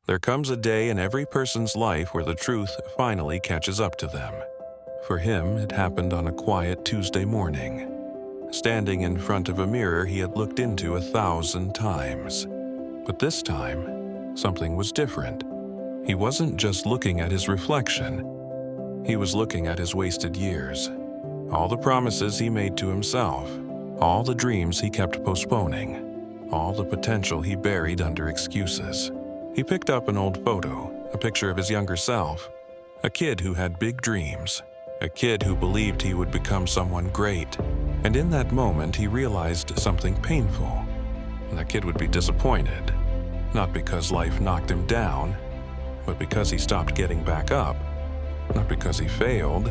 There comes a day in every person's life where the truth finally catches up to them. For him, it happened on a quiet Tuesday morning. Standing in front of a mirror he had looked into 1,000 times. But this time, something was different. He wasn't just looking at his reflection. He was looking at his wasted years. All the promises he made to himself. All the dreams he kept postponing. All the potential he buried under excuses. He picked up an old photo, a picture of his younger self. A kid who had big dreams. A kid who believed he would become someone great. And in that moment, he realized something painful. That kid would be disappointed. Not because life knocked him down, but because he stopped getting back up. Not because he failed,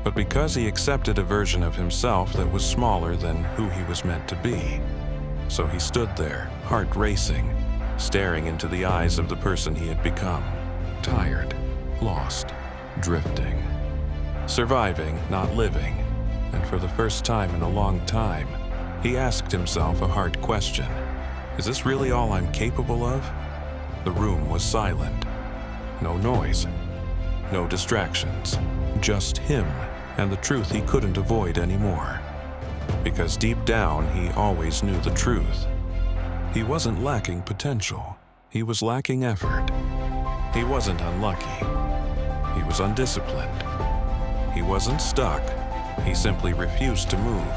but because he accepted a version of himself that was smaller than who he was meant to be. So he stood there, heart racing, staring into the eyes of the person he had become. Tired, lost, drifting. Surviving, not living. And for the first time in a long time, he asked himself a hard question. Is this really all I'm capable of? The room was silent. No noise. No distractions. Just him and the truth he couldn't avoid anymore. Because deep down, he always knew the truth. He wasn't lacking potential. He was lacking effort. He wasn't unlucky. He was undisciplined. He wasn't stuck. He simply refused to move.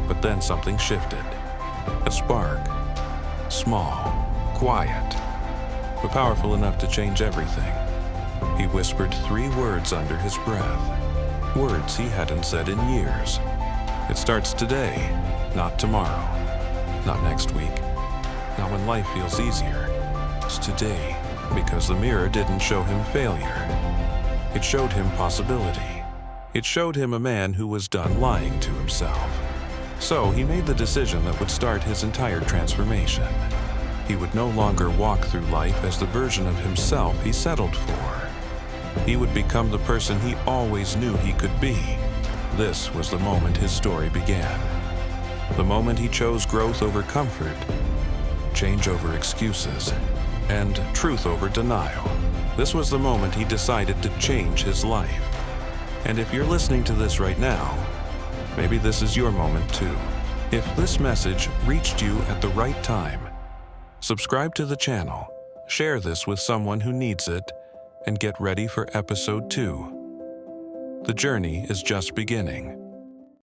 But then something shifted. A spark. Small, quiet, but powerful enough to change everything. He whispered 3 words under his breath. Words he hadn't said in years. It starts today, not tomorrow. Not next week. Not when life feels easier. It's today, because the mirror didn't show him failure. It showed him possibility. It showed him a man who was done lying to himself. So he made the decision that would start his entire transformation. He would no longer walk through life as the version of himself he settled for. He would become the person he always knew he could be. This was the moment his story began. The moment he chose growth over comfort, change over excuses, and truth over denial. This was the moment he decided to change his life. And if you're listening to this right now, maybe this is your moment too. If this message reached you at the right time, subscribe to the channel, share this with someone who needs it, and get ready for episode 2. The journey is just beginning.